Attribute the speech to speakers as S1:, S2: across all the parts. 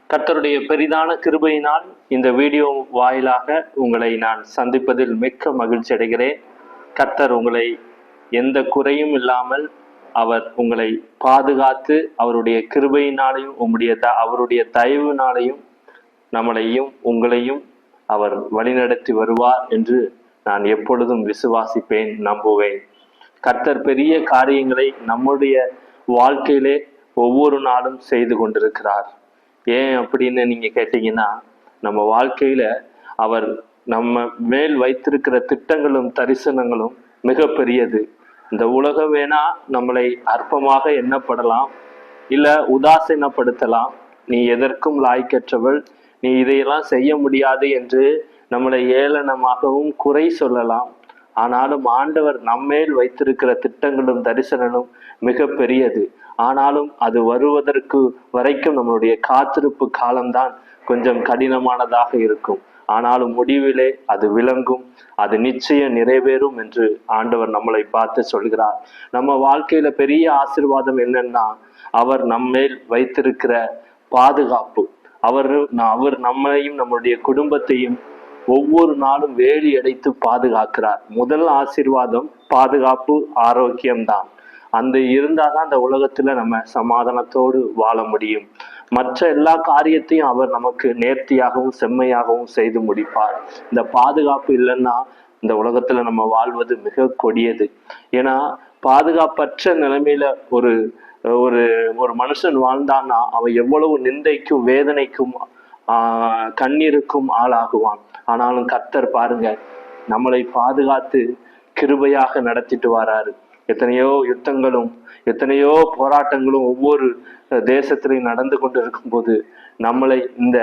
S1: கர்த்தருடைய பெரிதான கிருபையினால் இந்த வீடியோ வாயிலாக உங்களை நான் சந்திப்பதில் மிக்க மகிழ்ச்சி அடைகிறேன். கர்த்தர் உங்களை எந்த குறையும் இல்லாமல் அவர் உங்களை பாதுகாத்து அவருடைய கிருபையினாலையும் அவருடைய தயவினாலையும் நம்மளையும் உங்களையும் அவர் வழிநடத்தி வருவார் என்று நான் எப்பொழுதும் விசுவாசிப்பேன், நம்புவேன். கர்த்தர் பெரிய காரியங்களை நம்முடைய வாழ்க்கையிலே ஒவ்வொரு நாளும் செய்து கொண்டிருக்கிறார். ஏன் அப்படின்னு நீங்க கேட்டீங்கன்னா, நம்ம வாழ்க்கையில அவர் நம்ம மேல் வைத்திருக்கிற திட்டங்களும் தரிசனங்களும் மிக பெரியது. இந்த உலகம் வேணா நம்மளை அற்பமாக எண்ணப்படலாம், இல்ல உதாசீனப்படுத்தலாம். நீ எதற்கும் லாய்க்கற்றவள், நீ இதையெல்லாம் செய்ய முடியாது என்று நம்மளை ஏளனமாகவும் குறை சொல்லலாம். ஆனாலும் ஆண்டவர் நம்மேல் வைத்திருக்கிற திட்டங்களும் தரிசனங்களும் மிக பெரியது. ஆனாலும் அது வருவதற்கு வரைக்கும் நம்மளுடைய காத்திருப்பு காலம்தான் கொஞ்சம் கடினமானதாக இருக்கும். ஆனாலும் முடிவிலே அது விளங்கும், அது நிச்சயம் நிறைவேறும் என்று ஆண்டவர் நம்மளை பார்த்து சொல்கிறார். நம்ம வாழ்க்கையில பெரிய ஆசீர்வாதம் என்னன்னா, அவர் நம்மேல் வைத்திருக்கிற பாதுகாப்பு. அவர் நம்மளையும் நம்மளுடைய குடும்பத்தையும் ஒவ்வொரு நாளும் வேலி அடைத்து பாதுகாக்கிறார். முதல் ஆசீர்வாதம் பாதுகாப்பு, ஆரோக்கியம்தான். அந்த இருந்தாதான் அந்த உலகத்துல நம்ம சமாதானத்தோடு வாழ முடியும். மற்ற எல்லா காரியத்தையும் அவர் நமக்கு நேர்த்தியாகவும் செம்மையாகவும் செய்து முடிப்பார். இந்த பாதுகாப்பு இல்லைன்னா இந்த உலகத்துல நம்ம வாழ்வது மிக கொடியது. ஏன்னா பாதுகாப்பற்ற நிலைமையில ஒரு ஒரு ஒரு மனுஷன் வாழ்ந்தான்னா அவன் எவ்வளவு நிந்தைக்கும் வேதனைக்கும் கண்ணீருக்கும் ஆளாகுவான். ஆனாலும் கர்த்தர் பாருங்க, நம்மளை பாதுகாத்து கிருபையாக நடத்திட்டு வராரு. எத்தனையோ யுத்தங்களும் எத்தனையோ போராட்டங்களும் ஒவ்வொரு தேசத்திலையும் நடந்து கொண்டு இருக்கும் போது நம்மளை இந்த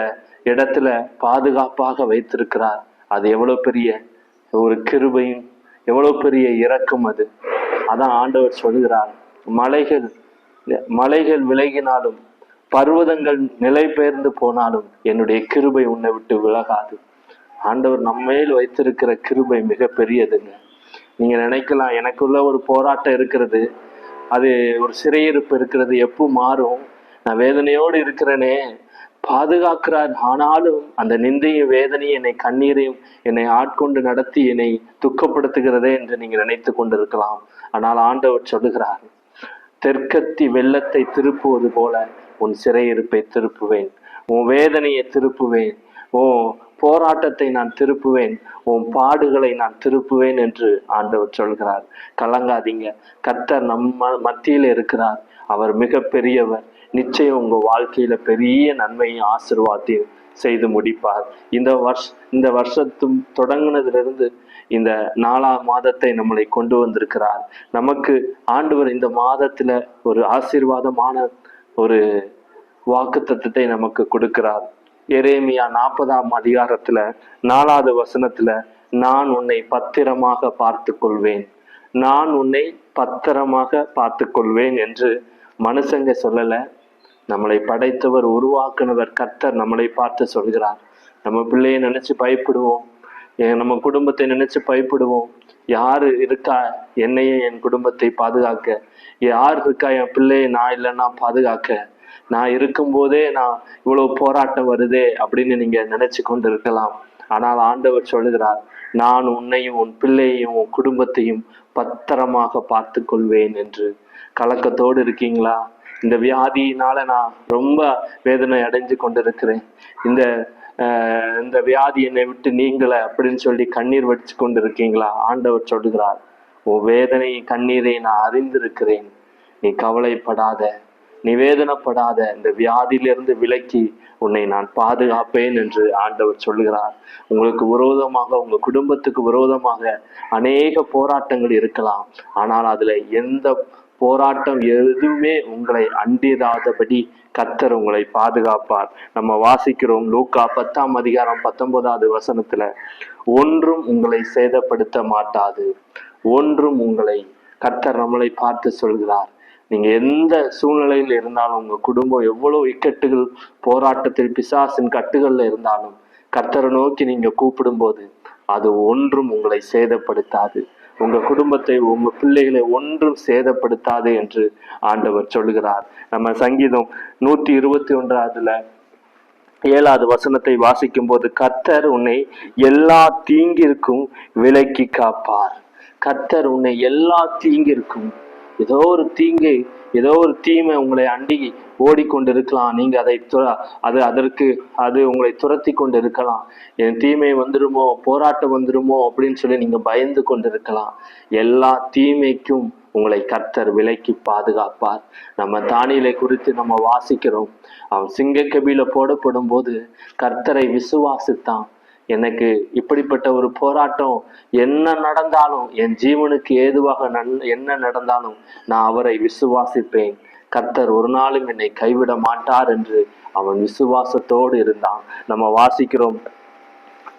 S1: இடத்துல பாதுகாப்பாக வைத்திருக்கிறார். அது எவ்வளவு பெரிய ஒரு கிருபையும் எவ்வளவு பெரிய இரக்கம் அது. அதான் ஆண்டவர் சொல்கிறார், மலைகள் விலகினாலும் பர்வதங்கள் நிலை பெயர்ந்து போனாலும் என்னுடைய கிருபை உன்னை விட்டு விலகாது. ஆண்டவர் நம்மேல் வைத்திருக்கிற கிருபை மிக பெரியதுங்க. நீங்க நினைக்கலாம், எனக்குள்ள ஒரு போராட்டம் இருக்கிறது, அது ஒரு சிறையிருப்பு இருக்கிறது, எப்போ மாறும், நான் வேதனையோடு இருக்கிறேனே, பாதுகாக்கிறார். ஆனாலும் அந்த நிந்தையும் வேதனையும் என்னை கண்ணீரையும் என்னை ஆட்கொண்டு நடத்தி என்னை துக்கப்படுத்துகிறதே என்று நீங்க நினைத்து கொண்டிருக்கலாம். ஆனால் ஆண்டவர் சொல்லுகிறார், தெற்கத்தி வெள்ளத்தை திருப்புவது போல உன் சிறையிருப்பை திருப்புவேன், உன் வேதனையை திருப்புவேன், உன் போராட்டத்தை நான் திருப்புவேன், உன் பாடுகளை நான் திருப்புவேன் என்று ஆண்டவர் சொல்கிறார். கலங்காதீங்க, கர்த்தர் நம்ம மத்தியில் இருக்கிறார். அவர் மிக பெரியவர். நிச்சயம் உங்க வாழ்க்கையில பெரிய நன்மையும் ஆசீர்வாதத்தையும் செய்து முடிப்பார். இந்த வருஷத்தும் தொடங்கினதிலிருந்து இந்த 4ஆம் மாதத்தை நம்மளை கொண்டு வந்திருக்கிறார். நமக்கு ஆண்டவர் இந்த மாதத்துல ஒரு ஆசீர்வாதமான ஒரு வாக்குத்தத்தத்தை நமக்கு கொடுக்கிறார். எரேமியா 40ஆம் அதிகாரத்துல 4வது வசனத்துல, நான் உன்னை பத்திரமாக பார்த்து கொள்வேன், நான் உன்னை பத்திரமாக பார்த்து கொள்வேன் என்று மனுஷங்க சொல்லல, நம்மளை படைத்தவர் உருவாக்குனவர் கர்த்தர் நம்மளை பார்த்து சொல்கிறார். நம்ம பிள்ளையை நினைச்சு பயப்படுவோம், நம்ம குடும்பத்தை நினைச்சு பயப்படுவோம். யாரு இருக்கா என்னையே என் குடும்பத்தை பாதுகாக்க, யார் இருக்கா என் பிள்ளையை நான் இல்லைன்னா பாதுகாக்க, நான் இருக்கும்போதே நான் இவ்வளவு போராட்டம் வருதே அப்படின்னு நீங்க நினைச்சு கொண்டு இருக்கலாம். ஆனால் ஆண்டவர் சொல்லுகிறார், நான் உன்னையும் உன் பிள்ளையையும் உன் குடும்பத்தையும் பத்திரமாக பார்த்து கொள்வேன் என்று. கலக்கத்தோடு இருக்கீங்களா? இந்த வியாதியினால நான் ரொம்ப வேதனை அடைஞ்சு கொண்டிருக்கிறேன், இந்த வியாதி என்னை விட்டு நீங்கள அப்படின்னு சொல்லி கண்ணீர் வடிச்சு கொண்டு இருக்கீங்களா? ஆண்டவர் சொல்லுகிறார், உன் வேதனை கண்ணீரை நான் அறிந்திருக்கிறேன், நீ கவலைப்படாத, நீ வேதனைப்படாத, இந்த வியாதியிலிருந்து விலக்கி உன்னை நான் பாதுகாப்பேன் என்று ஆண்டவர் சொல்லுகிறார். உங்களுக்கு விரோதமாக, உங்க குடும்பத்துக்கு விரோதமாக அநேக போராட்டங்கள் இருக்கலாம். ஆனால் அதுல எந்த போராட்டம் எதுவுமே உங்களை அண்டிராதபடி கர்த்தர் உங்களை பாதுகாப்பார். நம்ம வாசிக்கிறோம் லூக்கா 10ஆம் அதிகாரம் 19வது வசனத்துல, ஒன்றும் உங்களை சேதப்படுத்த மாட்டாது, ஒன்றும் உங்களை, கர்த்தர் நம்மளை பார்த்து சொல்கிறார். நீங்க எந்த சூழ்நிலையில் இருந்தாலும், உங்க குடும்பம் எவ்வளவு இக்கட்டுகள் போராட்டத்தில் பிசாசின் கட்டுகள்ல இருந்தாலும் கர்த்தரை நோக்கி நீங்க கூப்பிடும் போது அது ஒன்றும் உங்களை சேதப்படுத்தாது, உங்க குடும்பத்தை உங்க பிள்ளைகளை ஒன்றும் சேதப்படுத்தாது என்று ஆண்டவர் சொல்லுகிறார். நம்ம சங்கீதம் 121 7வது வசனத்தை வாசிக்கும் போது, கர்த்தர் உன்னை எல்லா தீங்கிற்கும் விலக்கி காப்பார். கர்த்தர் உன்னை எல்லா தீங்கிற்கும், ஏதோ ஒரு தீங்கு, ஏதோ ஒரு தீமை உங்களை அண்டி ஓடிக்கொண்டிருக்கலாம். நீங்க அது உங்களை துரத்தி கொண்டு இருக்கலாம். என் தீமை வந்துருமோ, போராட்டம் வந்துருமோ அப்படின்னு சொல்லி நீங்க பயந்து கொண்டிருக்கலாம். எல்லா தீமைக்கும் உங்களை கர்த்தர் விலக்கி பாதுகாப்பார். நம்ம தானியேலை குறித்து நம்ம வாசிக்கிறோம். அவன் சிங்கக்கபில போடப்படும் போது கர்த்தரை விசுவாசித்தான். எனக்கு இப்படிப்பட்ட ஒரு போராட்டம் என்ன நடந்தாலும், என் ஜீவனுக்கு ஏதுவாக என்ன நடந்தாலும் நான் அவரை விசுவாசிப்பேன், கர்த்தர் ஒரு நாளும் என்னை கைவிட மாட்டார் என்று அவன் விசுவாசத்தோடு இருந்தான். நம்ம வாசிக்கிறோம்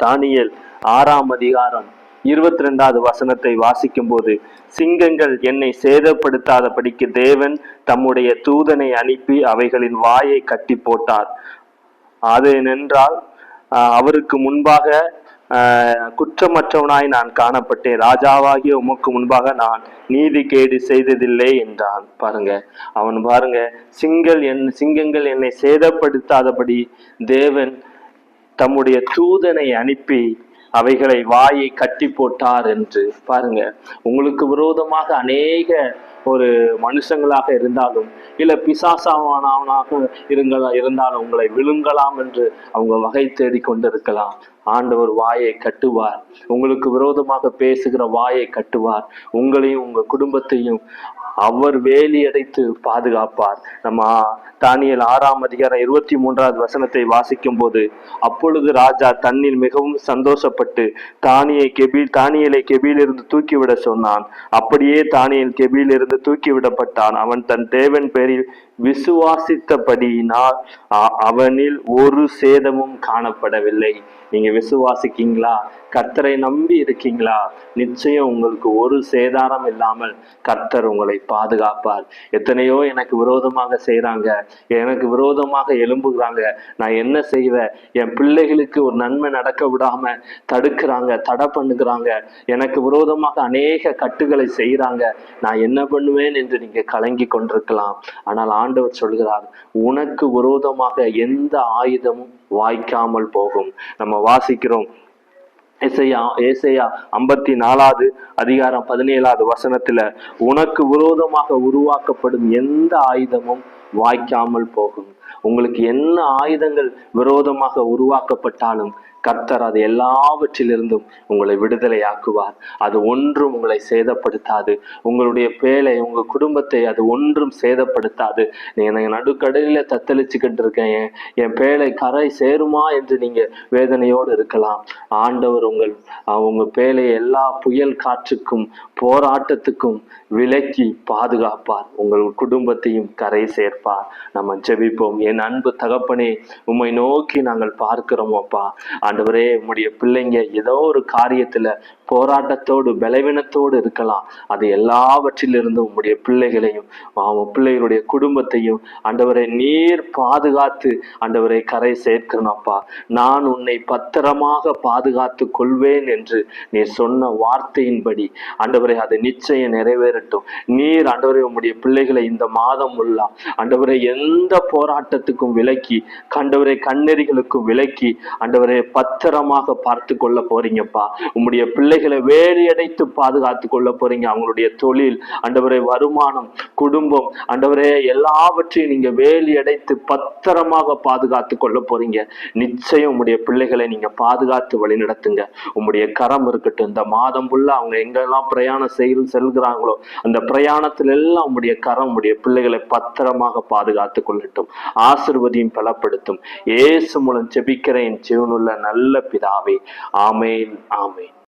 S1: தானியேல் 6ஆம் அதிகாரம் 22வது வசனத்தை வாசிக்கும் போது, சிங்கங்கள் என்னை சேதப்படுத்தாதபடிக்கு தேவன் தம்முடைய தூதனை அனுப்பி அவைகளின் வாயை கட்டி போட்டார். அது என்றால் அவருக்கு முன்பாக குற்றமற்றவனாய் நான் காணப்பட்டேன், ராஜாவாகிய உமக்கு முன்பாக நான் நீதி கேடு செய்ததில்லை என்றான். பாருங்க, அவன் பாருங்க, சிங்கங்கள் என்னை சேதப்படுத்தாதபடி தேவன் தம்முடைய தூதனை அனுப்பி அவைகளை வாயை கட்டி போட்டார் என்று. பாருங்க, உங்களுக்கு விரோதமாக அநேக ஒரு மனுஷங்களாக இருந்தாலும் இல்ல பிசாசானவனாக இருந்தாலும் உங்களை விழுங்கலாம் என்று அவங்க வகை தேடி கொண்டிருக்கலாம். ஆண்டவர் வாயை கட்டுவார். உங்களுக்கு விரோதமாக பேசுகிற வாயை கட்டுவார். உங்களையும் உங்க குடும்பத்தையும் அவர் வேலி அடைத்து பாதுகாப்பார். நம்ம தானியேல் 6ஆம் அதிகாரம் 23வது வசனத்தை வாசிக்கும் போது, அப்பொழுது ராஜா தன்னில் மிகவும் சந்தோஷப்பட்டு தானியேலை கெபியிலிருந்து தூக்கிவிட சொன்னான். அப்படியே தானியேல் கெபியிலிருந்து தூக்கிவிடப்பட்டான். அவன் தன் தேவன் பேரில் விசுவாசித்தபடியினால் அவனில் ஒரு சேதமும் காணப்படவில்லை. நீங்க விசுவாசிக்கீங்களா? கர்த்தரை நம்பி இருக்கீங்களா? நிச்சயம் உங்களுக்கு ஒரு சேதாரம் இல்லாமல் கர்த்தர் உங்களை பாதுகாப்பார். எத்தனையோ எனக்கு விரோதமாக செய்யறாங்க, எனக்கு விரோதமாக எழும்புகிறாங்க, நான் என்ன செய்வேன்? என் பிள்ளைகளுக்கு ஒரு நன்மை நடக்க விடாம தடுக்கிறாங்க, தடை பண்ணுகிறாங்க, எனக்கு விரோதமாக அநேக கட்டுகளை செய்யறாங்க, நான் என்ன பண்ணுவேன் என்று நீங்க கலங்கி கொண்டிருக்கலாம். ஆனால் ஆண்டவர் சொல்கிறார், உனக்கு விரோதமாக எந்த ஆயுதமும் வாய்க்காமல் போகும். நம்ம வாசிக்கிறோம் ஏசாயா 54வது அதிகாரம் 17வது வசனத்துல, உனக்கு விரோதமாக உருவாக்கப்படும் எந்த ஆயுதமும் வாய்க்காமல் போகும். உங்களுக்கு என்ன ஆயுதங்கள் விரோதமாக உருவாக்கப்பட்டாலும் கர்த்தர் அது எல்லாவற்றிலிருந்தும் உங்களை விடுதலை ஆக்குவார். அது ஒன்றும் உங்களை சேதப்படுத்தாது. உங்களுடைய பேலை, உங்க குடும்பத்தை அது ஒன்றும் சேதப்படுத்தாது. நீங்க நடுக்கடலில தத்தளிச்சுக்கிட்டு இருக்கேன், என் பேலை கரை சேருமா என்று நீங்க வேதனையோடு இருக்கலாம். ஆண்டவர் உங்க பேலை எல்லா புயல் காற்றுக்கும் போராட்டத்துக்கும் விலக்கி பாதுகாப்பார். உங்கள் குடும்பத்தையும் கரை சேர்ப்பார். நம்ம ஜெபிப்போம். என் அன்பு தகப்பனே, உம்மை நோக்கி நாங்கள் பார்க்கிறோம் அப்பா. ஆண்டவரே, உம்முடைய பிள்ளைங்க ஏதோ ஒரு காரியத்துல போராட்டத்தோடு பலவீனத்தோடு இருக்கலாம். அது எல்லாவற்றிலிருந்து உம்முடைய பிள்ளைகளையும் பிள்ளைகளுடைய குடும்பத்தையும் ஆண்டவரை நீர் பாதுகாத்து ஆண்டவரை கரை சேர்க்கணும்ப்பா. நான் உன்னை பத்திரமாக பாதுகாத்து கொள்வேன் என்று நீர் சொன்ன வார்த்தையின்படி ஆண்டவரை அது நிச்சயம் நிறைவேறட்டும். நீர் ஆண்டவரை உம்முடைய பிள்ளைகளை இந்த மாதம் உள்ள ஆண்டவரை எந்த போராட்டத்துக்கும் விலக்கி, ஆண்டவரை கண்ணெறிகளுக்கும் விலக்கி ஆண்டவரை பத்திரமாக பார்த்து கொள்ள போறீங்கப்பா. உம்முடைய பிள்ளைகளை வேலியடைத்து பாதுகாத்து கொள்ள போறீங்க. அவங்களுடைய தொழில் ஆண்டவரை, வருமானம், குடும்பம் ஆண்டவரே, எல்லாவற்றையும் நீங்க வேலியடைத்து பத்திரமாக பாதுகாத்து கொள்ள போறீங்க. நிச்சயம் உம்முடைய பிள்ளைகளை நீங்க பாதுகாத்து வழி நடத்துங்க. உம்முடைய கரம் இருக்கட்டும். இந்த மாதம் உள்ள அவங்க எங்கெல்லாம் பிரயாணம் செல்கிறாங்களோ அந்த பிரயாணத்துல எல்லாம் உம்முடைய கரம் உம்முடைய பிள்ளைகளை பத்திரமாக பாதுகாத்து கொள்ளட்டும். ஆசீர்வதியும் பலப்படுத்தும். இயேசு மூலம் ஜெபிக்கிறேன் ஜீவனுள்ள நல்ல பிதாவே. ஆமேன், ஆமேன்.